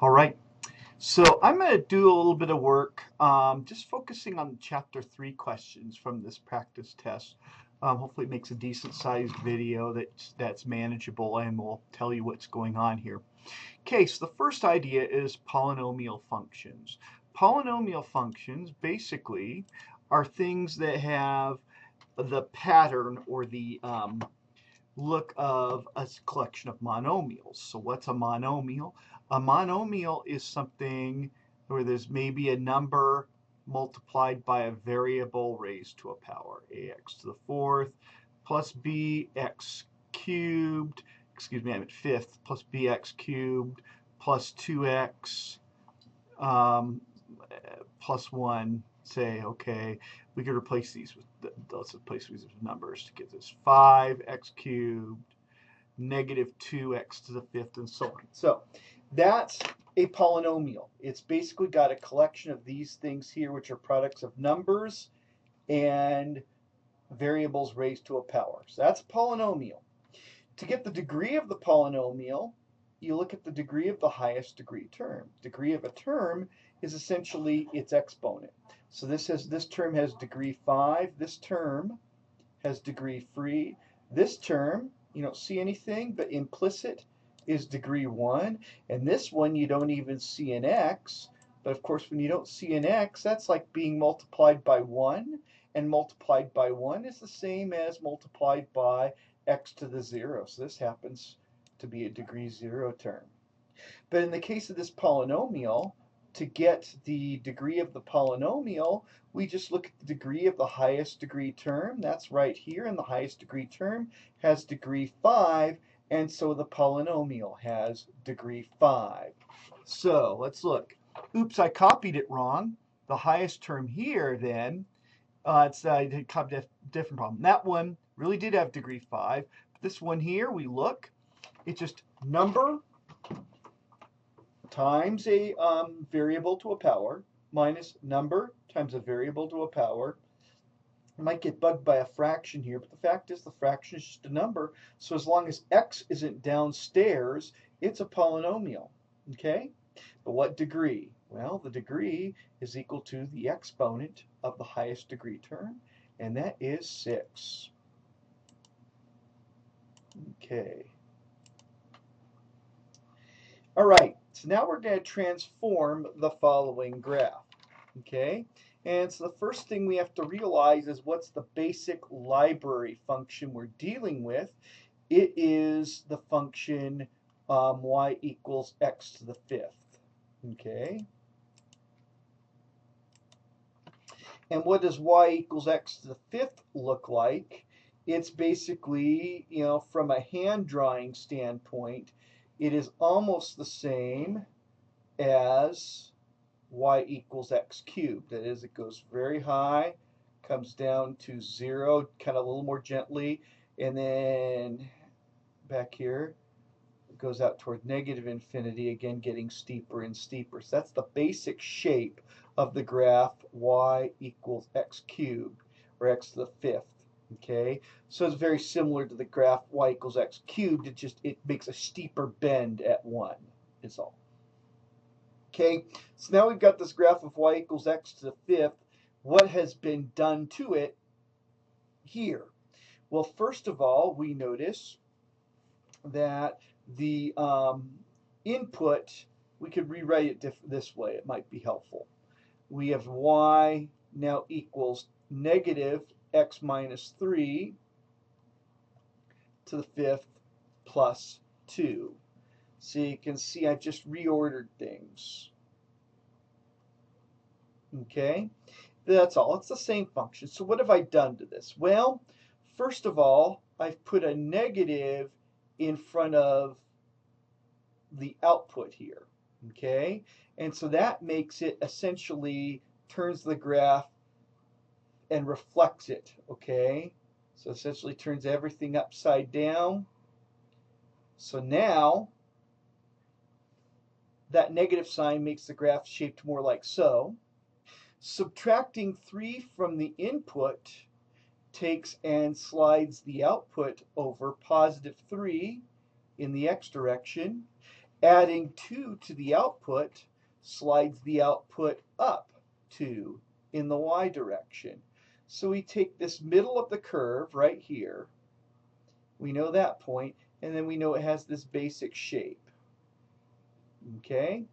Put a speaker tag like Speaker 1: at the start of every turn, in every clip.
Speaker 1: All right, so I'm going to do a little bit of work just focusing on Chapter 3 questions from this practice test. Hopefully it makes a decent sized video that's manageable and will tell you what's going on here. Okay, so the first idea is polynomial functions. Polynomial functions basically are things that have the pattern or the look of a collection of monomials. So what's a monomial? A monomial is something where there's maybe a number multiplied by a variable raised to a power, ax to the fourth plus bx cubed, excuse me, I'm at fifth, plus bx cubed plus 2x plus 1, say, okay, we could replace these with, let's replace these with numbers to get this 5x cubed, negative 2x to the fifth, and so on. So that's a polynomial. It's basically got a collection of these things here, which are products of numbers and variables raised to a power. So that's a polynomial. To get the degree of the polynomial, you look at the degree of the highest degree term. Degree of a term is essentially its exponent. So this term has degree 5. This term has degree 3. This term, you don't see anything, but implicit is degree 1. And this one, you don't even see an x. But of course, when you don't see an x, that's like being multiplied by 1. And multiplied by 1 is the same as multiplied by x to the 0. So this happens to be a degree 0 term. But in the case of this polynomial, to get the degree of the polynomial, we just look at the degree of the highest degree term. That's right here, and the highest degree term has degree 5, and so the polynomial has degree 5. So let's look. Oops, I copied it wrong. The highest term here, then, it's a different problem. That one really did have degree 5. But this one here, we look, it's just number times a variable to a power minus number times a variable to a power. I might get bugged by a fraction here, but the fact is the fraction is just a number. So as long as x isn't downstairs, it's a polynomial. Okay? But what degree? Well, the degree is equal to the exponent of the highest degree term, and that is 6. Okay. All right, so now we're going to transform the following graph. Okay, and so the first thing we have to realize is what's the basic library function we're dealing with. It is the function y equals x to the fifth. Okay. And what does y equals x to the fifth look like? It's basically, from a hand drawing standpoint, it is almost the same as y equals x cubed. That is, it goes very high, comes down to 0, kind of a little more gently, and then back here, it goes out toward negative infinity, again getting steeper and steeper. So that's the basic shape of the graph y equals x cubed, or x to the fifth. Okay, so it's very similar to the graph y equals x cubed. It makes a steeper bend at 1 is all. Okay, so now we've got this graph of y equals x to the fifth. What has been done to it here? Well, first of all, we notice that the input, we could rewrite it this way. It might be helpful. We have y now equals negative x minus 3 to the fifth plus 2. So you can see I've just reordered things. Okay, that's all. It's the same function. So what have I done to this? Well, first of all, I've put a negative in front of the output here. Okay, and so that makes it essentially turns the graph and reflects it. Okay, so essentially turns everything upside down. So now that negative sign makes the graph shaped more like so. Subtracting 3 from the input takes and slides the output over positive 3 in the x direction. Adding 2 to the output slides the output up 2 in the y direction. So we take this middle of the curve right here. We know that point, and then we know it has this basic shape. Okay?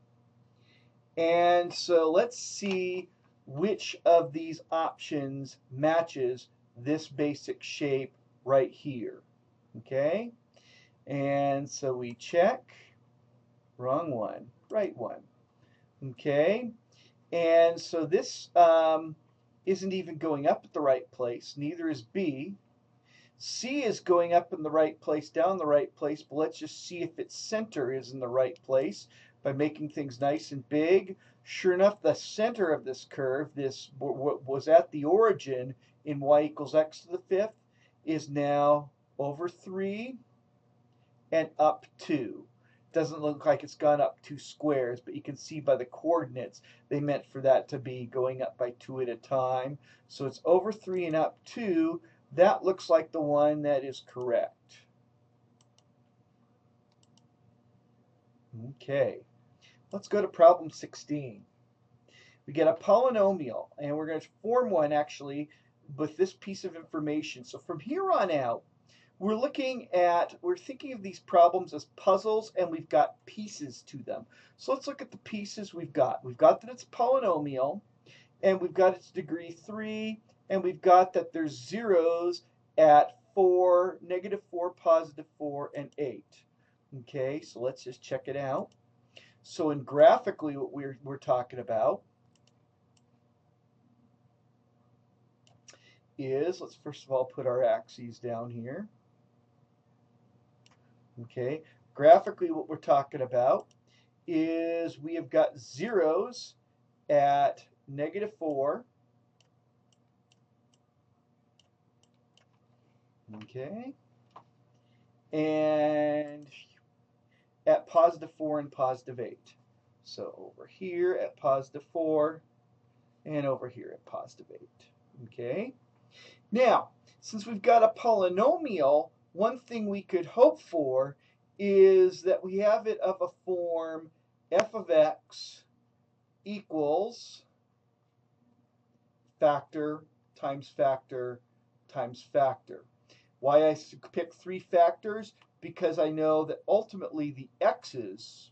Speaker 1: And so let's see which of these options matches this basic shape right here. Okay? And so we check. Wrong one. Right one. Okay? And so this isn't even going up at the right place. Neither is B. C is going up in the right place, down the right place, but let's just see if its center is in the right place by making things nice and big. Sure enough, the center of this curve, what was at the origin in y equals x to the fifth, is now over 3 and up 2. Doesn't look like it's gone up 2 squares, but you can see by the coordinates they meant for that to be going up by 2 at a time. So it's over 3 and up 2. That looks like the one that is correct. Okay, let's go to problem 16. We get a polynomial, and we're going to form one actually with this piece of information. So from here on out, we're thinking of these problems as puzzles, and we've got pieces to them. So let's look at the pieces we've got. We've got that it's a polynomial, and we've got its degree 3, and we've got that there's zeros at 4, -4, +4, and 8. Okay, so let's just check it out. So in graphically what we're talking about is, let's first of all put our axes down here. Okay, graphically what we're talking about is we have got zeros at -4, okay, and at +4 and +8. So over here at +4 and over here at +8. Okay. Now, since we've got a polynomial, one thing we could hope for is that we have it of a form f of x equals factor times factor times factor. Why I pick 3 factors? Because I know that ultimately the x's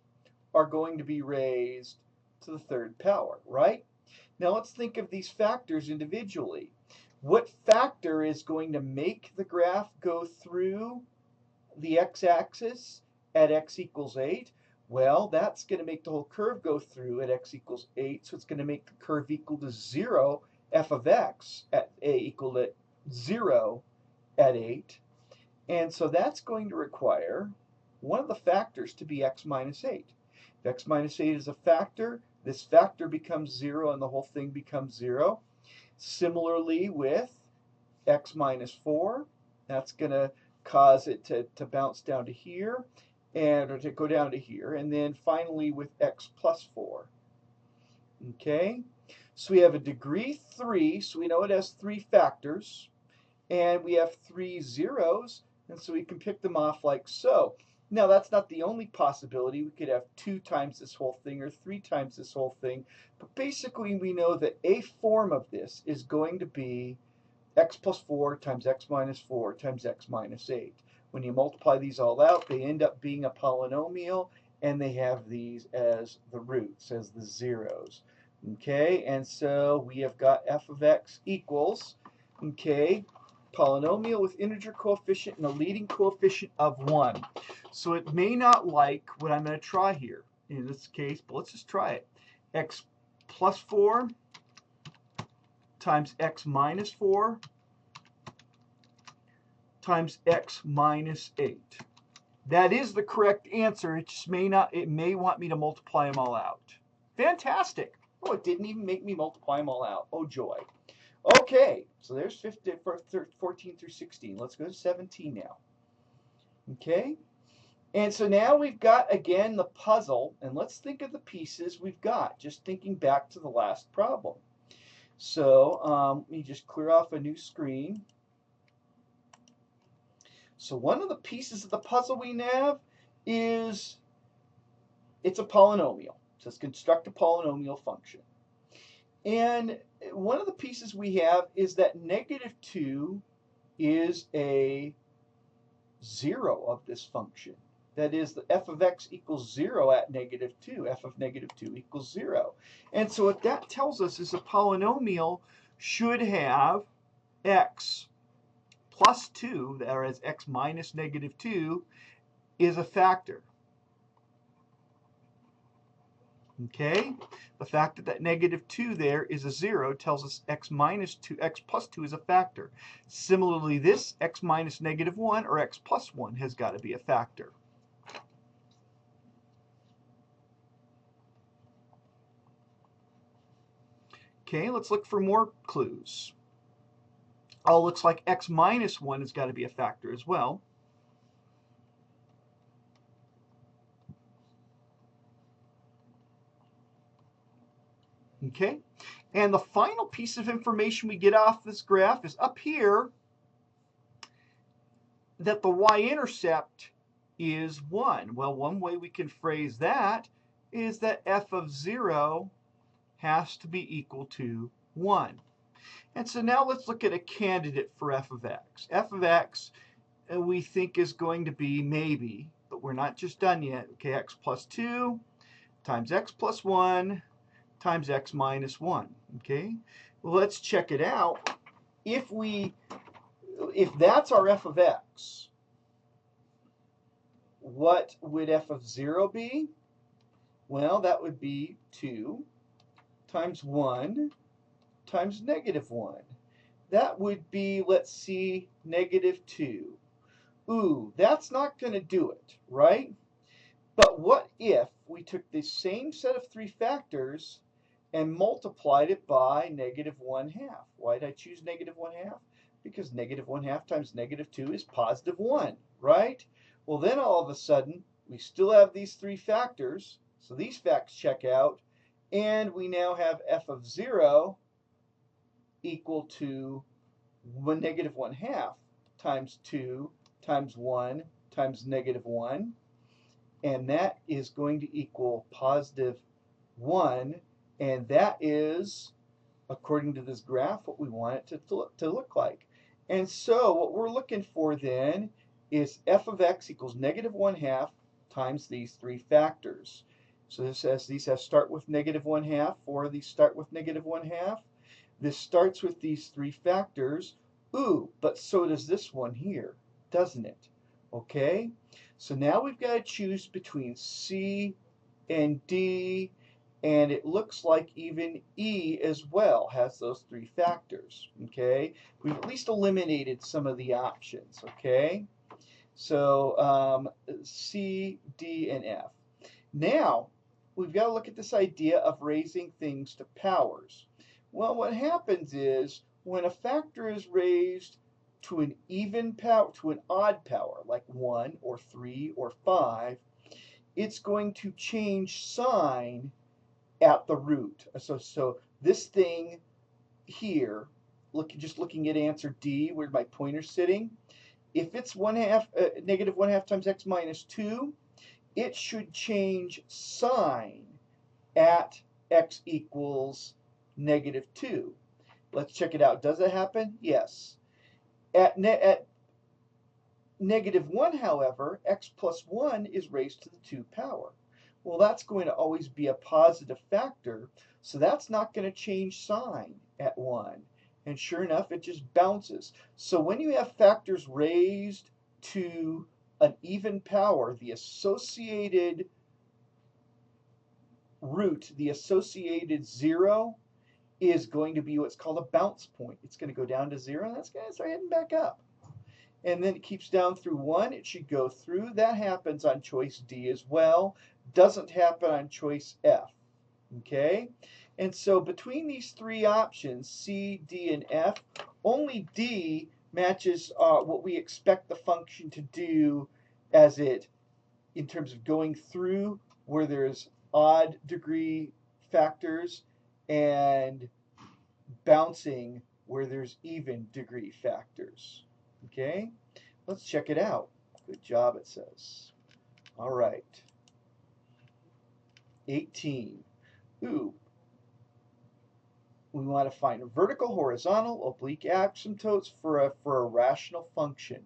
Speaker 1: are going to be raised to the 3rd power, right? Now let's think of these factors individually. What factor is going to make the graph go through the x-axis at x equals 8? Well, that's going to make the whole curve go through at x equals 8, so it's going to make the curve equal to 0, f of x at a equal to 0 at 8. And so that's going to require one of the factors to be x minus 8. If x minus 8 is a factor, this factor becomes 0 and the whole thing becomes 0. Similarly with x minus 4, that's going to cause it to bounce down to here, or to go down to here. And then finally with x plus 4. Okay, so we have a degree 3, so we know it has 3 factors, and we have 3 zeros, and so we can pick them off like so. Now that's not the only possibility. We could have 2 times this whole thing or 3 times this whole thing. But basically we know that a form of this is going to be x plus 4 times x minus 4 times x minus 8. When you multiply these all out, they end up being a polynomial, and they have these as the roots, as the zeros. Okay, and so we have got f of x equals, okay, polynomial with integer coefficient and a leading coefficient of 1. So it may not like what I'm going to try here in this case, but let's just try it. X plus 4 times x minus 4 times x minus 8. That is the correct answer. It just may not. It may want me to multiply them all out. Fantastic. Oh, it didn't even make me multiply them all out. Oh, joy. Okay, so there's 14 through 16. Let's go to 17 now. Okay, and so now we've got, again, the puzzle, and let's think of the pieces we've got, just thinking back to the last problem. So let me just clear off a new screen. So one of the pieces of the puzzle we have is it's a polynomial. It says construct a polynomial function. And one of the pieces we have is that -2 is a 0 of this function. That is, the f of x equals 0 at -2. F of -2 equals 0. And so what that tells us is a polynomial should have x plus 2, or as x minus -2, is a factor. Okay? The fact that that -2 there is a 0 tells us x plus 2 is a factor. Similarly, this x minus -1 or x plus 1 has got to be a factor. Okay, let's look for more clues. Oh, looks like x minus 1 has got to be a factor as well. Okay, and the final piece of information we get off this graph is up here that the y-intercept is 1. Well, one way we can phrase that is that f of 0 has to be equal to 1. And so now let's look at a candidate for f of x. F of x we think is going to be maybe, but we're not just done yet. Okay, x plus 2 times x plus 1 times x minus 1. Okay, well, let's check it out. If that's our f of x, what would f of 0 be? Well, that would be 2 times 1 times -1. That would be, let's see, -2. Ooh, that's not going to do it, right? But what if we took the same set of 3 factors and multiplied it by -1/2? Why did I choose -1/2? Because -1/2 times -2 is +1, right? Well, then all of a sudden, we still have these 3 factors, so these facts check out, and we now have f of 0 equal to -1/2 times 2 times 1 times -1, and that is going to equal +1, and that is, according to this graph, what we want it to look like. And so what we're looking for then is f of x equals -1/2 times these 3 factors. So this says these have start with -1/2, 4 of these start with -1/2. This starts with these 3 factors. Ooh, but so does this one here, doesn't it? Okay, so now we've got to choose between C and D, and it looks like even E as well has those 3 factors. Okay, we've at least eliminated some of the options. Okay, so C, D, and F. Now we've got to look at this idea of raising things to powers. Well, what happens is when a factor is raised to an even power, to an odd power, like 1 or 3 or 5, it's going to change sign at the root. So this thing here, just looking at answer D, where my pointer's sitting, if it's -1/2 times x minus 2, it should change sign at x equals -2. Let's check it out. Does it happen? Yes. At -1, however, x plus 1 is raised to the 2 power. Well, that's going to always be a positive factor, so that's not going to change sign at 1. And sure enough, it just bounces. So when you have factors raised to an even power, the associated root, the associated 0, is going to be what's called a bounce point. It's going to go down to 0, and that's going to start heading back up. And then it keeps down through 1. It should go through. That happens on choice D as well. Doesn't happen on choice F. Okay? And so between these 3 options, C, D, and F, only D matches what we expect the function to do as it, in terms of going through where there's odd degree factors and bouncing where there's even degree factors. Okay, let's check it out. Good job, it says. All right. 18. Ooh. We want to find vertical, horizontal, oblique asymptotes for a rational function.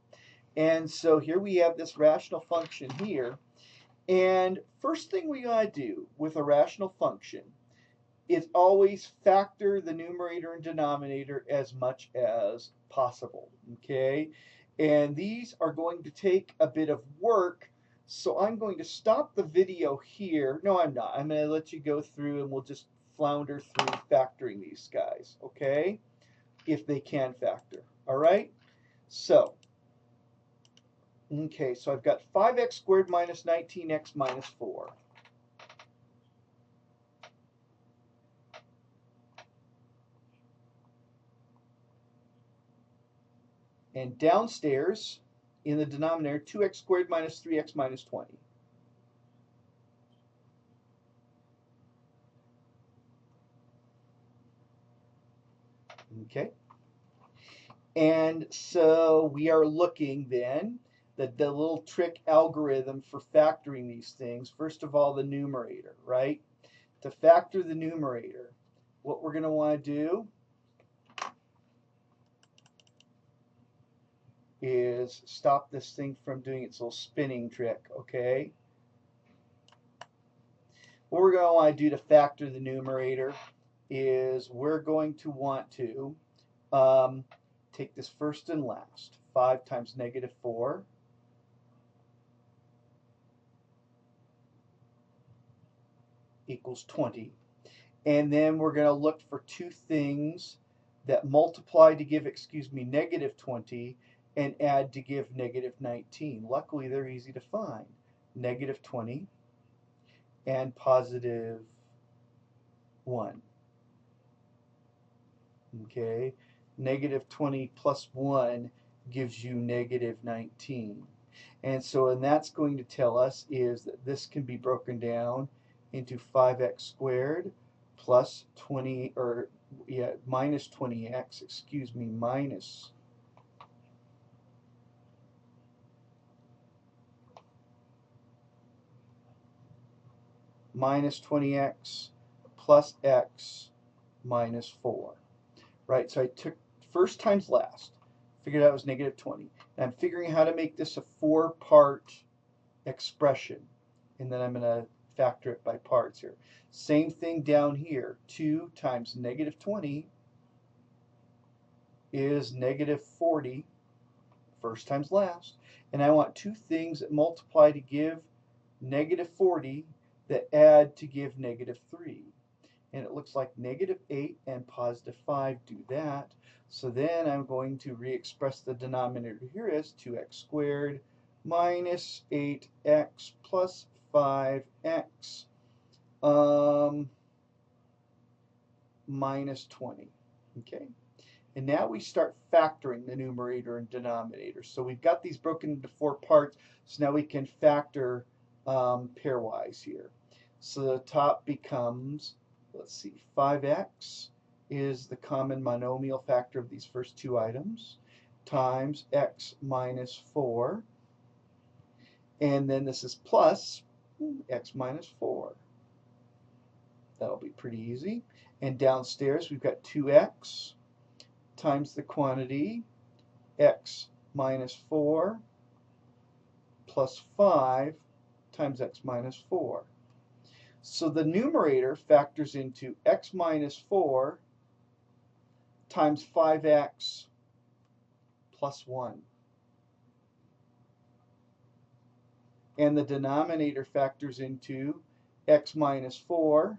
Speaker 1: And so here we have this rational function here. And first thing we got to do with a rational function is always factor the numerator and denominator as much as possible, okay? And these are going to take a bit of work, so I'm going to stop the video here. No, I'm not. I'm going to let you go through and we'll just flounder through factoring these guys, okay? If they can factor, all right? So, okay, so I've got 5x squared minus 19x minus 4. And downstairs, in the denominator, 2x squared minus 3x minus 20. Okay? And so we are looking then at the little trick algorithm for factoring these things. First of all, the numerator, right? To factor the numerator, what we're going to want to do is stop this thing from doing its little spinning trick, okay? What we're going to want to do to factor the numerator is we're going to want to take this first and last. 5 times negative 4 equals 20. And then we're going to look for two things that multiply to give, negative 20 and add to give negative 19. Luckily, they're easy to find. Negative 20 and positive 1. Okay, negative 20 plus 1 gives you negative 19. And so, and that's going to tell us is that this can be broken down into 5x squared plus 20, or yeah, minus 20x, minus 20x plus x minus 4. Right, so I took first times last, figured out it was negative 20. And I'm figuring how to make this a 4-part expression. And then I'm going to factor it by parts here. Same thing down here. 2 times negative 20 is negative 40, first times last. And I want two things that multiply to give negative 40 that add to give negative 3. And it looks like negative 8 and positive 5 do that. So then I'm going to re-express the denominator here as 2x squared minus 8x plus 5x minus 20. Okay? And now we start factoring the numerator and denominator. So we've got these broken into 4 parts, so now we can factor pairwise here. So the top becomes, let's see, 5x is the common monomial factor of these first two items, times x minus 4. And then this is plus x minus 4. That'll be pretty easy. And downstairs we've got 2x times the quantity x minus 4 plus 5 times x minus 4. So the numerator factors into x minus 4 times 5x plus 1. And the denominator factors into x minus 4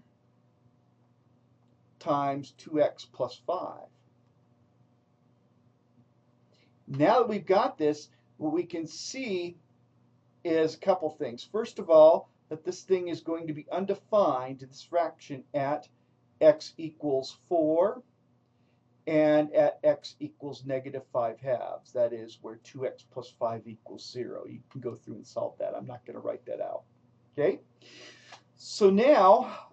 Speaker 1: times 2x plus 5. Now that we've got this, what we can see is a couple things. First of all, that this thing is going to be undefined, this fraction, at x equals 4 and at x equals negative 5/2. That is where 2x plus 5 equals 0. You can go through and solve that. I'm not going to write that out. Okay? So now,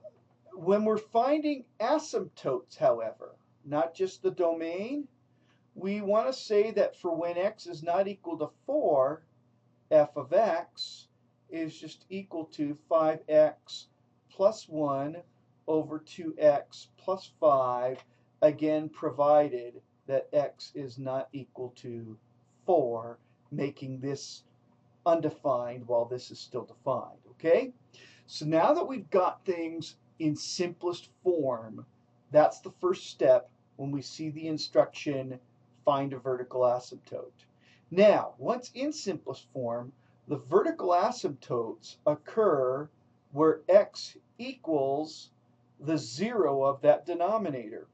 Speaker 1: when we're finding asymptotes, however, not just the domain, we want to say that for when x is not equal to 4, f of x is just equal to 5x plus 1 over 2x plus 5, again provided that x is not equal to 4, making this undefined while this is still defined, okay? So now that we've got things in simplest form, that's the first step when we see the instruction, find a vertical asymptote. Now, once in simplest form, the vertical asymptotes occur where x equals the 0 of that denominator.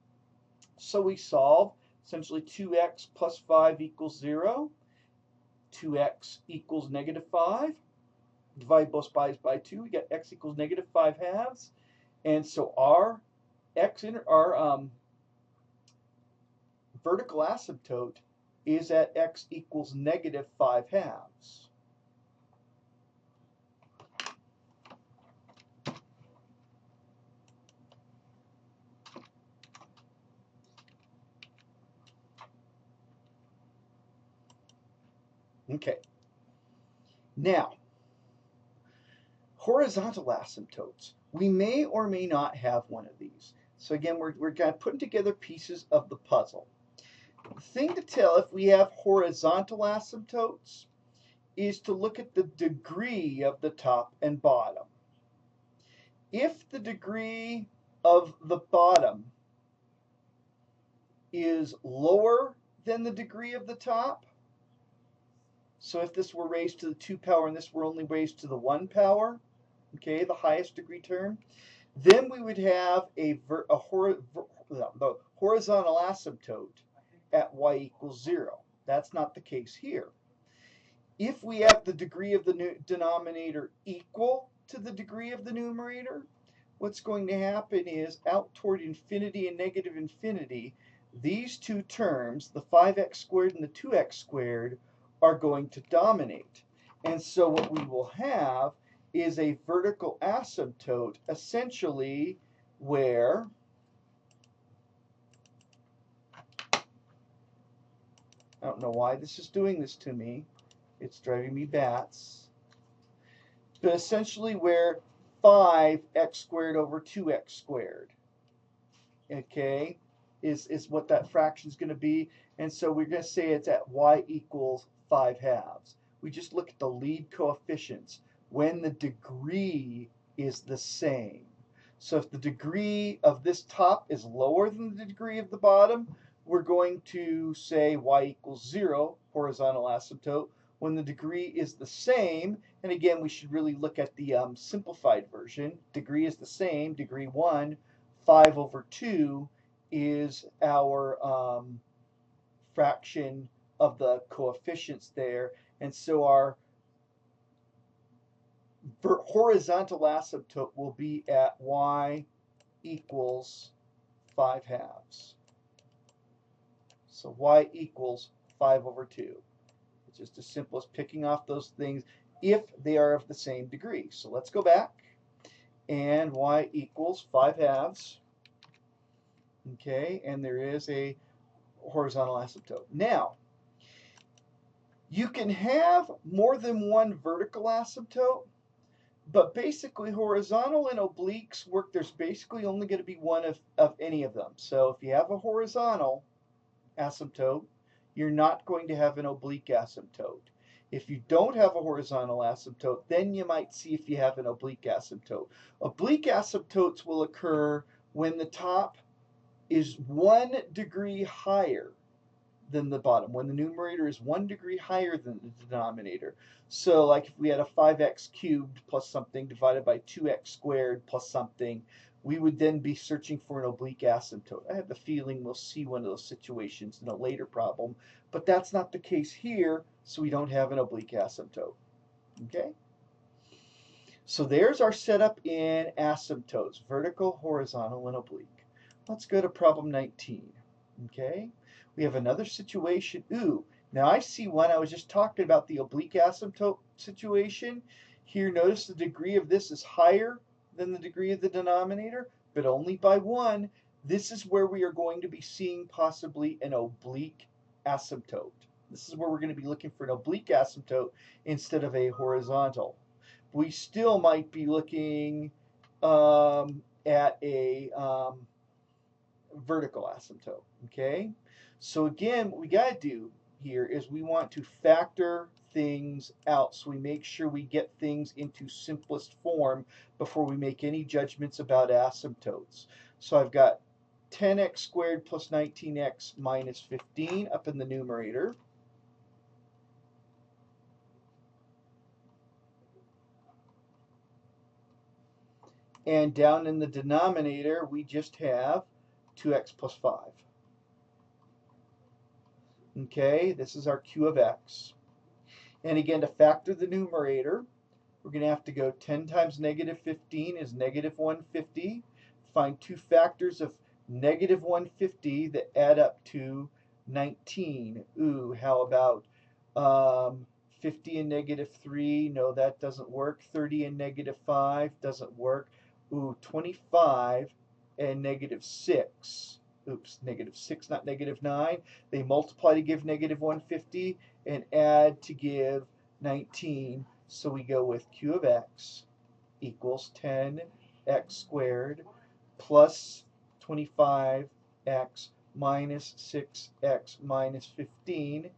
Speaker 1: So we solve essentially 2x plus 5 equals 0. 2x equals negative 5. Divide both sides by 2. We get x equals negative 5 halves. And so our vertical asymptote is at x equals negative 5 halves. Okay. Now, horizontal asymptotes. We may or may not have one of these. So again, we're kind of putting together pieces of the puzzle. The thing to tell if we have horizontal asymptotes is to look at the degree of the top and bottom. If the degree of the bottom is lower than the degree of the top, so if this were raised to the 2 power and this were only raised to the 1 power, okay, the highest degree term, then we would have the horizontal asymptote at y equals 0. That's not the case here. If we have the degree of the denominator equal to the degree of the numerator, what's going to happen is out toward infinity and negative infinity, these two terms, the 5x squared and the 2x squared, are going to dominate. And so what we will have is a vertical asymptote, essentially where I don't know why this is doing this to me. It's driving me bats. But essentially where 5x squared over 2x squared, okay, is what that fraction is going to be. And so we're going to say it's at y equals 5 halves. We just look at the lead coefficients when the degree is the same. So if the degree of this top is lower than the degree of the bottom, we're going to say y equals 0, horizontal asymptote. When the degree is the same, and again, we should really look at the simplified version. Degree is the same, degree 1, 5 over 2 is our fraction of the coefficients there. And so our horizontal asymptote will be at y equals 5 halves. So y equals 5 over 2. It's just as simple as picking off those things if they are of the same degree. So let's go back. And y equals 5 halves. Okay, and there is a horizontal asymptote. Now, you can have more than one vertical asymptote, but basically horizontal and obliques work. There's basically only going to be one of any of them. So if you have a horizontal asymptote, you're not going to have an oblique asymptote. If you don't have a horizontal asymptote, then you might see if you have an oblique asymptote. Oblique asymptotes will occur when the top is 1 degree higher than the bottom, when the numerator is 1 degree higher than the denominator. So like if we had a 5x cubed plus something divided by 2x squared plus something, we would then be searching for an oblique asymptote. I have the feeling we'll see one of those situations in a later problem, but that's not the case here, so we don't have an oblique asymptote. Okay? So there's our setup in asymptotes, vertical, horizontal, and oblique. Let's go to problem 19. Okay? We have another situation. Ooh, now I see one. I was just talking about the oblique asymptote situation. Here, notice the degree of this is higher than the degree of the denominator, but only by 1. This is where we are going to be seeing possibly an oblique asymptote. This is where we're going to be looking for an oblique asymptote instead of a horizontal. We still might be looking at a vertical asymptote. Okay, so again, what we got to do here is we want to factor things out, so we make sure we get things into simplest form before we make any judgments about asymptotes. So I've got 10x squared plus 19x minus 15 up in the numerator. And down in the denominator, we just have 2x plus 5. Okay, this is our q of x. And again, to factor the numerator, we're going to have to go 10 times negative 15 is negative 150. Find two factors of negative 150 that add up to 19. Ooh, how about 50 and negative 3? No, that doesn't work. 30 and negative 5 doesn't work. Ooh, 25 and negative 6. Oops, negative 6, not negative 9. They multiply to give negative 150 and add to give 19. So we go with q of x equals 10x squared plus 25x minus 6x minus 15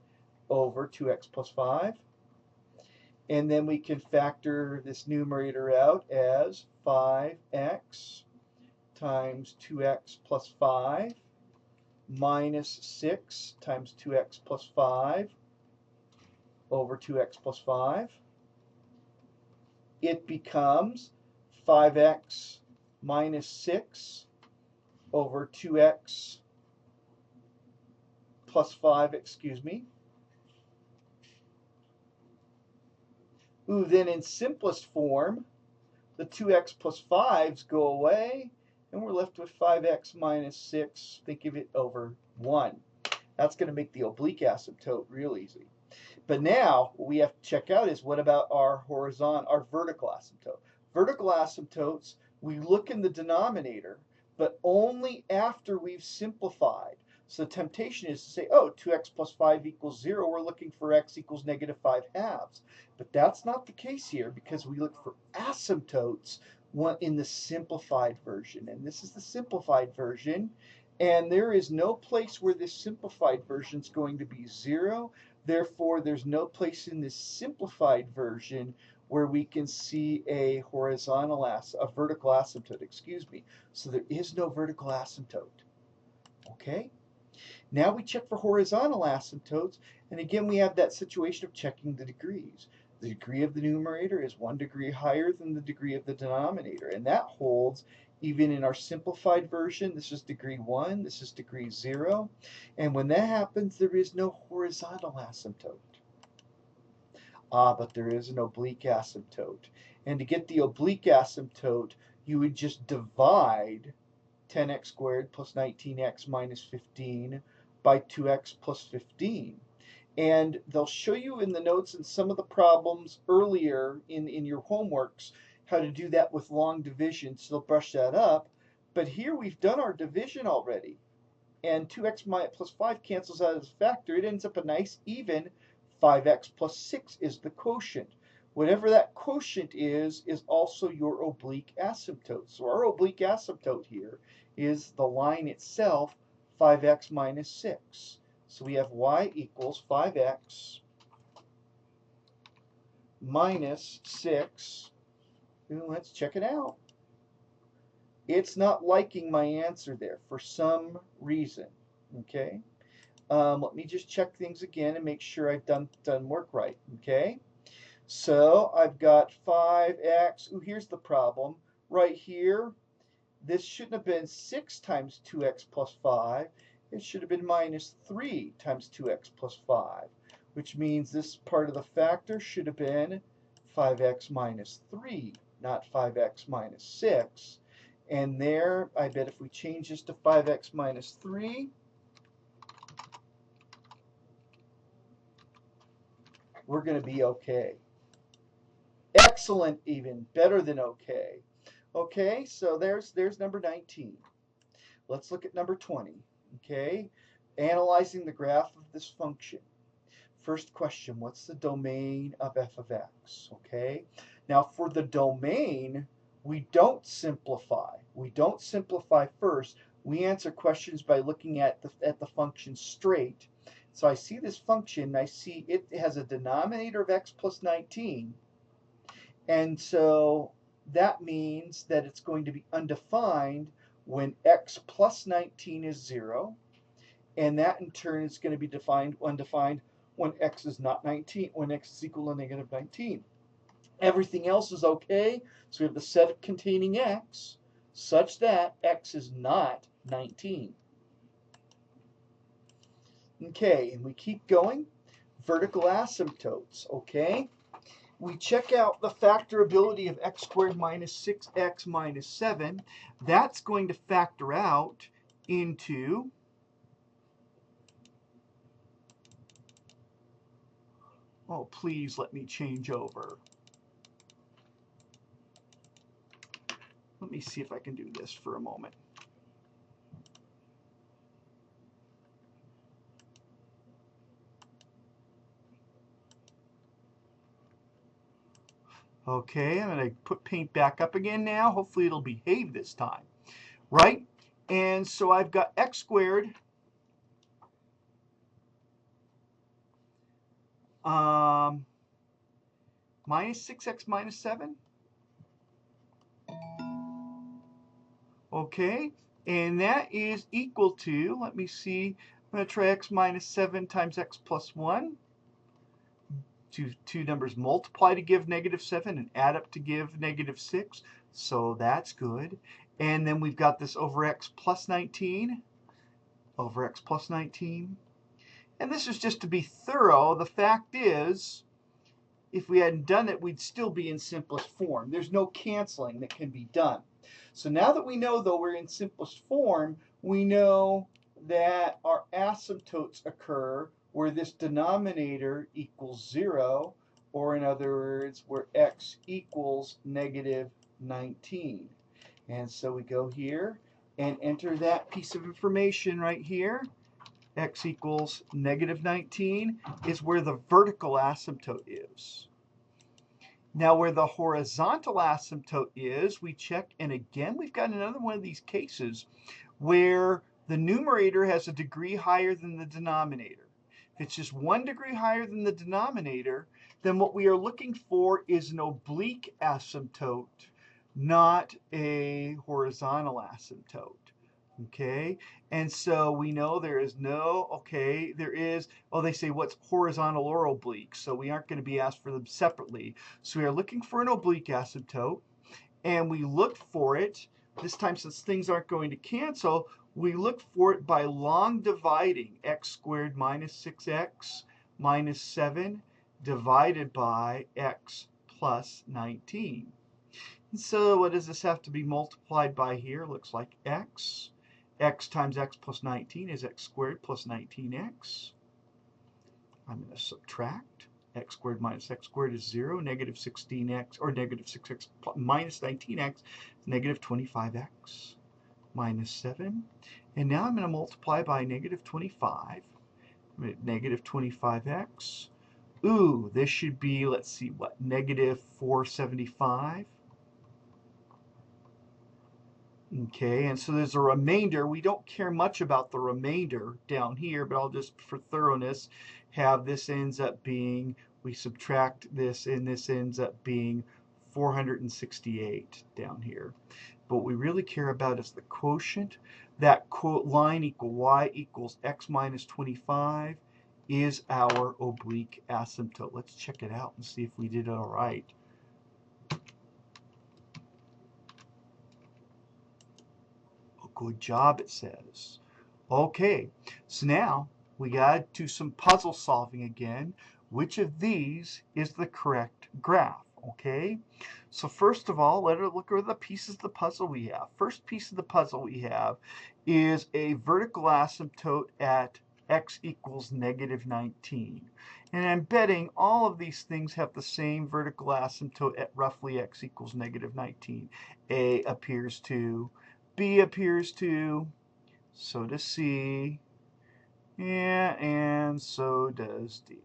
Speaker 1: over 2x plus 5. And then we can factor this numerator out as 5x times 2x plus 5 minus 6 times 2x plus 5 over 2x plus 5. It becomes 5x minus 6 over 2x plus 5, excuse me. Ooh, then in simplest form, the 2x plus 5's go away, and we're left with 5x minus 6. Think of it over 1. That's going to make the oblique asymptote real easy. But now what we have to check out is, what about our vertical asymptote? Vertical asymptotes, we look in the denominator, but only after we've simplified. So the temptation is to say, oh, 2x plus 5 equals 0. We're looking for x equals negative 5 halves. But that's not the case here, because we look for asymptotes in the simplified version. And this is the simplified version. And there is no place where this simplified version is going to be 0. Therefore, there's no place in this simplified version where we can see a vertical asymptote, excuse me. So there is no vertical asymptote. Okay? Now we check for horizontal asymptotes, and again we have that situation of checking the degrees. The degree of the numerator is 1 degree higher than the degree of the denominator, and that holds even in our simplified version. This is degree 1, this is degree 0, and when that happens, there is no horizontal asymptote. But there is an oblique asymptote, and to get the oblique asymptote, you would just divide 10x squared plus 19x minus 15 by 2x plus 15. And they'll show you in the notes and some of the problems earlier in your homeworks how to do that with long division, so they'll brush that up. But here we've done our division already, and 2x plus 5 cancels out as a factor. It ends up a nice even 5x plus 6 is the quotient. Whatever that quotient is also your oblique asymptote. So our oblique asymptote here is the line itself, 5x minus 6. So we have y equals 5x minus 6. Ooh, let's check it out. It's not liking my answer there for some reason. Okay, let me just check things again and make sure I've done work right. Okay, so I've got 5x. Ooh, here's the problem. Right here, this shouldn't have been 6 times 2x plus 5. It should have been minus 3 times 2x plus 5, which means this part of the factor should have been 5x minus 3, not 5x minus 6. And there, I bet if we change this to 5x minus 3, we're going to be okay. Excellent, even better than okay. Okay, so there's number 19. Let's look at number 20. Okay, analyzing the graph of this function. First question, what's the domain of f of x? Okay, now for the domain, we don't simplify. We don't simplify first. We answer questions by looking at the function straight. So I see this function, I see it has a denominator of x plus 19. And so that means that it's going to be undefined when x plus 19 is 0. And that in turn is going to be undefined when x is not 19, when x is equal to negative 19. Everything else is okay, so we have the set containing x such that x is not 19. Okay, and we keep going. Vertical asymptotes, okay? We check out the factorability of x squared minus 6x minus 7. That's going to factor out into oh, please let me change over. Let me see if I can do this for a moment. Okay, I'm going to put paint back up again now. Hopefully it'll behave this time, right? And so I've got x squared minus 6x minus 7. Okay, and that is equal to, let me see, I'm going to try x minus 7 times x plus 1. Two numbers multiply to give negative 7 and add up to give negative 6. So that's good. And then we've got this over x plus 19. Over x plus 19. And this is just to be thorough. The fact is, if we hadn't done it, we'd still be in simplest form. There's no canceling that can be done. So now that we know, though, we're in simplest form, we know that our asymptotes occur where this denominator equals 0, or in other words, where x equals negative 19. And so we go here and enter that piece of information right here. X equals negative 19 is where the vertical asymptote is. Now where the horizontal asymptote is, we check, and again we've got another one of these cases where the numerator has a degree higher than the denominator. If it's just 1 degree higher than the denominator, then what we are looking for is an oblique asymptote, not a horizontal asymptote. Okay, and so we know there is no, okay, there is, oh, they say what's horizontal or oblique, so we aren't going to be asked for them separately. So we are looking for an oblique asymptote, and we look for it, this time since things aren't going to cancel, we look for it by long dividing x squared minus 6x minus 7 divided by x plus 19. And so what does this have to be multiplied by here? Looks like x. X times x plus 19 is x squared plus 19x. I'm going to subtract. X squared minus x squared is 0. Negative 16x, or negative 6x minus 19x is negative 25x minus 7. And now I'm going to multiply by negative 25. Negative 25x. Ooh, this should be, let's see, what, negative 475. Okay, and so there's a remainder. We don't care much about the remainder down here, but I'll just, for thoroughness, have this ends up being, we subtract this, and this ends up being 468 down here. But what we really care about is the quotient. That line equal y equals x minus 25 is our oblique asymptote. Let's check it out and see if we did it all right. Good job, it says. Okay, so now we got to do some puzzle solving again. Which of these is the correct graph? Okay, so first of all, let's look at the pieces of the puzzle we have. First piece of the puzzle we have is a vertical asymptote at x equals negative 19. And I'm betting all of these things have the same vertical asymptote at roughly x equals negative 19. A appears to, B appears to, so does C, yeah, and so does D.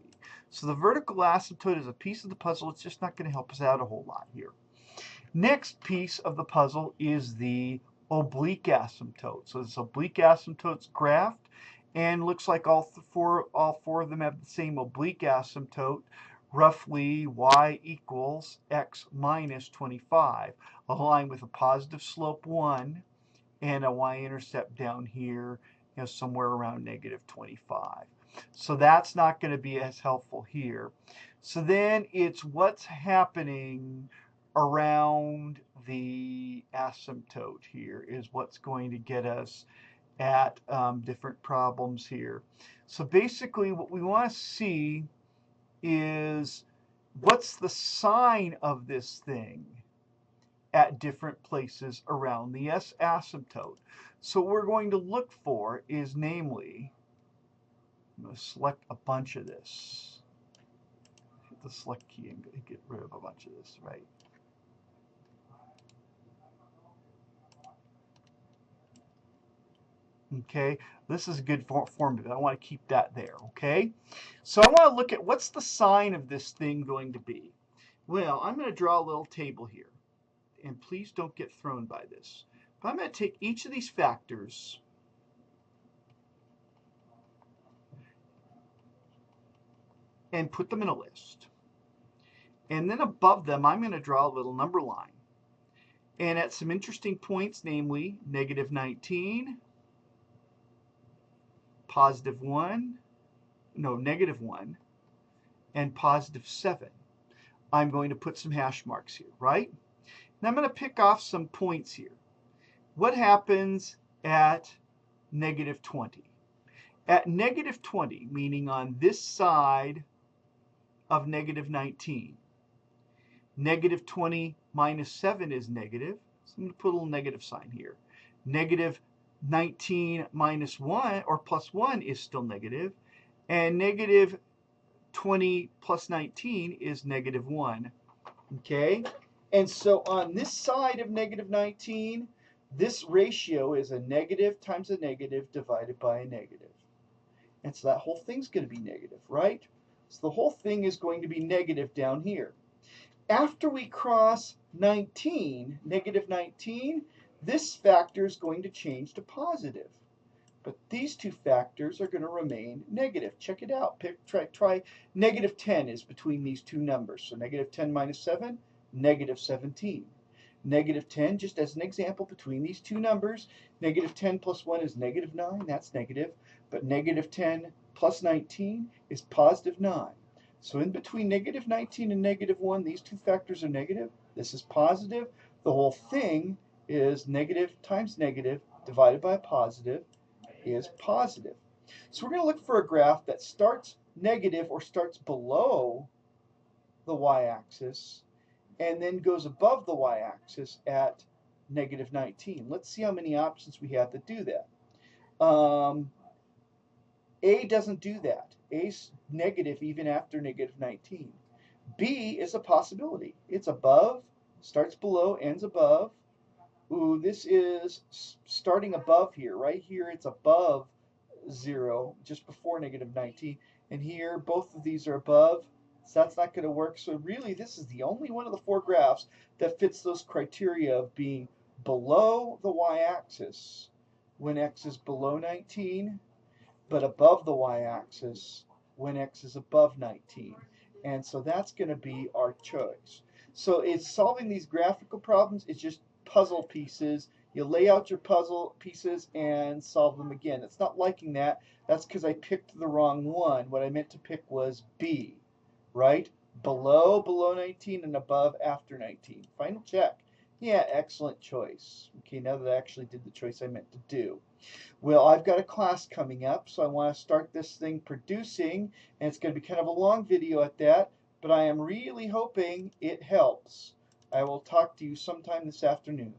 Speaker 1: So the vertical asymptote is a piece of the puzzle. It's just not going to help us out a whole lot here. Next piece of the puzzle is the oblique asymptote. So this oblique asymptote's graphed, and looks like all four of them have the same oblique asymptote, roughly y equals x minus 25, a line with a positive slope 1 and a y-intercept down here, somewhere around negative 25. So that's not going to be as helpful here. So then it's what's happening around the asymptote here is what's going to get us at different problems here. So basically what we want to see is what's the sign of this thing at different places around the asymptote. So what we're going to look for is, namely, I'm going to select a bunch of this. Hit the select key and get rid of a bunch of this, right? Okay, this is a good formula. I want to keep that there, okay? So I want to look at what's the sign of this thing going to be. Well, I'm going to draw a little table here. And please don't get thrown by this. But I'm going to take each of these factors and put them in a list. And then above them, I'm going to draw a little number line. And at some interesting points, namely negative 19, positive 1, no, negative 1, and positive 7. I'm going to put some hash marks here, right? Now I'm going to pick off some points here. What happens at negative 20? At negative 20, meaning on this side of negative 19, negative 20 minus 7 is negative. So I'm going to put a little negative sign here. Negative 19 minus 1 or plus 1 is still negative. And negative 20 plus 19 is negative 1. Okay? And so on this side of negative 19, this ratio is a negative times a negative divided by a negative. And so that whole thing's going to be negative, right? So the whole thing is going to be negative down here. After we cross 19, negative 19, this factor is going to change to positive. But these two factors are going to remain negative. Check it out. Try negative 10 is between these two numbers. So negative 10 minus 7, negative 17. Negative 10, just as an example, between these two numbers, negative 10 plus 1 is negative 9. That's negative. But negative 10 plus 19 is positive 9. So in between negative 19 and negative 1, these two factors are negative. This is positive. The whole thing is negative times negative divided by a positive is positive. So we're going to look for a graph that starts negative or starts below the y-axis and then goes above the y-axis at negative 19. Let's see how many options we have that do that. A doesn't do that. A's negative even after negative 19. B is a possibility. It's above, starts below, ends above. Ooh, this is starting above here. Right here, it's above 0, just before negative 19. And here, both of these are above, so that's not going to work. So really, this is the only one of the four graphs that fits those criteria of being below the y-axis when x is below 19, but above the y-axis when x is above 19. And so that's going to be our choice. So it's solving these graphical problems. It's just puzzle pieces. You lay out your puzzle pieces and solve them again. It's not liking that. That's because I picked the wrong one. What I meant to pick was B, right? Below 19 and above after 19. Final check. Yeah, excellent choice. Okay, now that I actually did the choice I meant to do. Well, I've got a class coming up, so I want to start this thing producing, and it's going to be kind of a long video at that, but I am really hoping it helps. I will talk to you sometime this afternoon.